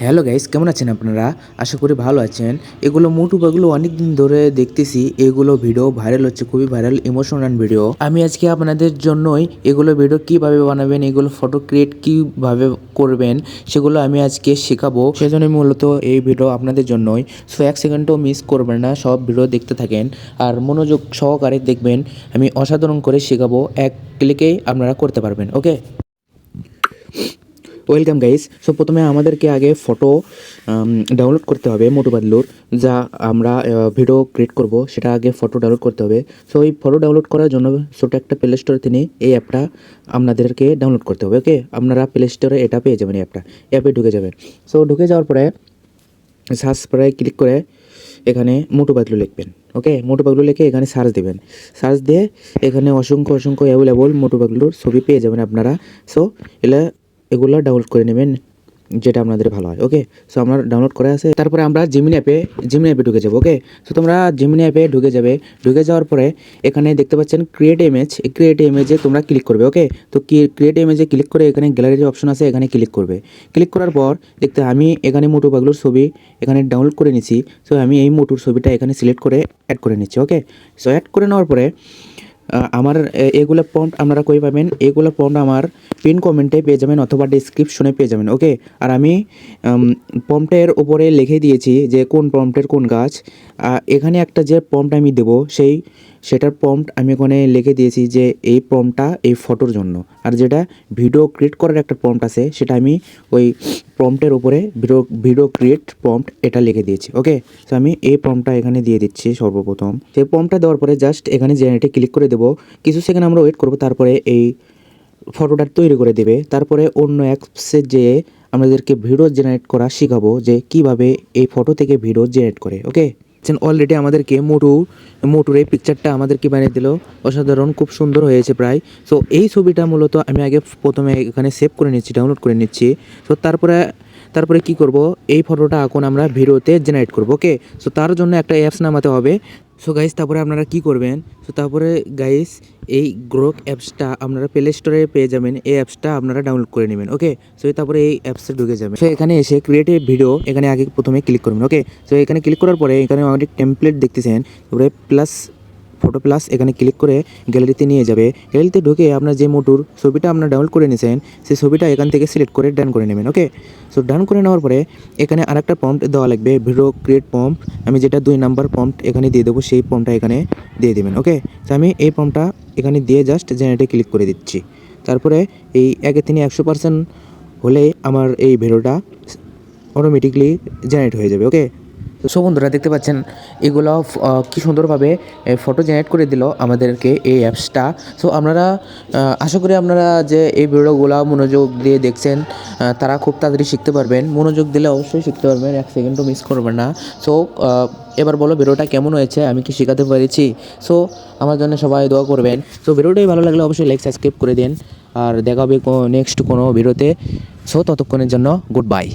Hello guys, কেমন আছেন আপনারা? আশা করি ভালো আছেন। এগুলো মোটুবাগুলো অনেক দিন ধরে দেখতেছি, এগুলো ভিডিও ভাইরাল হচ্ছে, খুবই ভাইরাল ইমোশনাল ভিডিও। আমি আজকে আপনাদের জন্যই এগুলো ভিডিও কিভাবে বানাবেন, এগুলো ফটো ক্রিয়েট কিভাবে করবেন সেগুলো আমি আজকে শেখাবো। সেজন্য মূলত এই ভিডিও আপনাদের জন্যই। সো 1 সেকেন্ডও মিস করবেন না, সব ভিডিও দেখতে থাকেন আর মনোযোগ সহকারে দেখবেন। আমি অসাধারণ করে শেখাবো, এক ক্লিকেই আপনারা করতে পারবেন। ওকে, ওয়েলকাম গাইস। সো প্রথমে আমাদেরকে আগে ফটো ডাউনলোড করতে হবে মোটুপাতলুর, যা আমরা ভিডিও ক্রিয়েট করব সেটা আগে ফটো ডাউনলোড করতে হবে। সো এই ফটো ডাউনলোড করার জন্য ছোটো একটা প্লে স্টোর থেকে এই অ্যাপটা আপনাদেরকে ডাউনলোড করতে হবে। ওকে, আপনারা প্লে স্টোরে এটা পেয়ে যাবেন, এই অ্যাপে ঢুকে যাবেন। সো ঢুকে যাওয়ার পরে সার্চ বারে ক্লিক করে এখানে মোটুপাতলু লিখবেন। ওকে, মোটুপাতলু লিখে এখানে সার্চ দেবেন। সার্চ দিয়ে এখানে অসংখ্য অ্যাভেলেবল মোটুপাতলুর ছবি পেয়ে যাবেন আপনারা। সো এগুলো ডাউনলোড করে নেবেন, যেটা আপনাদের ভালো হয়। ওকে, সো আমার ডাউনলোড করা আছে। তারপরে আমরা জিমিনি অ্যাপে ঢুকে যাবো। ওকে, সো তোমরা জিমিনি অ্যাপে ঢুকে যাবে। ঢুকে যাওয়ার পরে এখানে দেখতে পাচ্ছেন ক্রিয়েট ইমেজ, এই ক্রিয়েট ইমেজে তোমরা ক্লিক করবে। ওকে, তো ক্রিয়েট ইমেজে ক্লিক করে এখানে গ্যালারির অপশন আছে, এখানে ক্লিক করবে। ক্লিক করার পর দেখতে আমি এখানে মোটু পাগলুর ছবি এখানে ডাউনলোড করে নিচ্ছি। সো আমি এই মোটুর ছবিটা এখানে সিলেক্ট করে অ্যাড করে নিচ্ছি। ওকে, সো অ্যাড করে নেওয়ার পরে আমার এগুলো প্রম্পট আপনারা কই পাবেন, এগুলো প্রম্পট আমার পিন কমেন্টে পেয়ে যাবেন অথবা ডিসক্রিপশনে পেয়ে যাবেন। ওকে, আর আমি প্রম্পটের উপরে লিখে দিয়েছি যে কোন প্রম্পটের কোন গাছ। এখানে একটা যে প্রম্পট আমি দেবো সেটার প্রম্পট আমি ওখানে লিখে দিয়েছি যে এই প্রম্পটটা এই ফটোর জন্য, আর যেটা ভিডিও ক্রিয়েট করার একটা প্রম্পট আছে সেটা আমি ওই প্রম্পটের উপরে ভিডিও ক্রিয়েট প্রম্পট এটা লিখে দিয়েছি। ওকে, তো আমি এই প্রম্পটটা এখানে দিয়ে দিচ্ছি সর্বপ্রথম। সেই প্রম্পটটা দেওয়ার পরে জাস্ট এখানে জেনারেটে ক্লিক করে দেবো। কিছু সেকেন্ড আমরা ওয়েট করবো, তারপরে এই ফটোটা তৈরি করে দেবে। তারপরে অন্য অ্যাপসে যেয়ে আমাদেরকে ভিডিও জেনারেট করা শেখাবো যে কিভাবে এই ফটো থেকে ভিডিও জেনারেট করে। ওকে, অলরেডি আমাদেরকে মোটুর এই পিকচারটা আমাদেরকে বানিয়ে দিল, অসাধারণ, খুব সুন্দর হয়েছে প্রায়। সো এই ছবিটা মূলত আমি আগে প্রথমে এখানে সেভ করে নিচ্ছি, ডাউনলোড করে নিচ্ছি। সো তারপরে কি করব, এই ফটোটা এখন আমরা ভিডিওতে জেনারেট করব। ওকে, সো তার জন্য একটা অ্যাপস নামাতে হবে। সো গাইস, তারপরে আপনারা কি করবেন, সো তারপরে গাইস এই গ্রোক অ্যাপসটা আপনারা প্লে স্টোরে পেয়ে যাবেন, এই অ্যাপসটা আপনারা ডাউনলোড করে নেবেন। ওকে, সো তারপরে এই অ্যাপসে ঢুকে যাবেন। সো এখানে এসে ক্রিয়েট এ ভিডিও এখানে আগে প্রথমে ক্লিক করবেন। ওকে, সো এখানে ক্লিক করার পরে এখানে অনেক টেমপ্লেট দেখতেছেন, তারপরে প্লাস ফটো প্লাস এখানে ক্লিক করে গ্যালারিতে নিয়ে যাবে। গ্যালারিতে ঢুকে আপনার যে মোটুর ছবিটা আপনার ডাউনলোড করে নিয়েছেন সেই ছবিটা এখান থেকে সিলেক্ট করে ডান করে নেবেন। ওকে, সো ডান করে নেওয়ার পরে এখানে আরেকটা প্রম্পট দেওয়া লাগবে, ভিডিও ক্রিয়েট প্রম্পট। আমি যেটা 2 নাম্বার প্রম্পট এখানে দিয়ে দেবো, সেই প্রম্পটটা এখানে দিয়ে দেবেন। ওকে, তো আমি এই প্রম্পটটা এখানে দিয়ে জাস্ট জেনারেটে ক্লিক করে দিচ্ছি। তারপরে এই 1 থেকে 100% হলে আমার এই ভিডিওটা অটোমেটিকলি জেনারেট হয়ে যাবে। ওকে, তো সব বন্ধুরা দেখতে পাচ্ছেন এগুলো কি সুন্দরভাবে ফটো জেনারেট করে দিল আমাদেরকে এই অ্যাপসটা। সো আপনারা আশা করি আপনারা যে এই ভিডিওগুলো মনোযোগ দিয়ে দেখছেন তারা খুব তাড়াতাড়ি শিখতে পারবেন। মনোযোগ দিলে অবশ্যই শিখতে পারবেন, 1 সেকেন্ডও মিস করবেন না। সো এবার বলো ভিডিওটা কেমন হয়েছে, আমি কি শেখাতে পেরেছি? সো আমার জন্য সবাই দোয়া করবেন। সো ভিডিওটাই ভালো লাগলে অবশ্যই লাইক সাবস্ক্রাইব করে দিন, আর দেখা হবে নেক্সট কোনো ভিডিওতে। সো ততক্ষণের জন্য গুড বাই।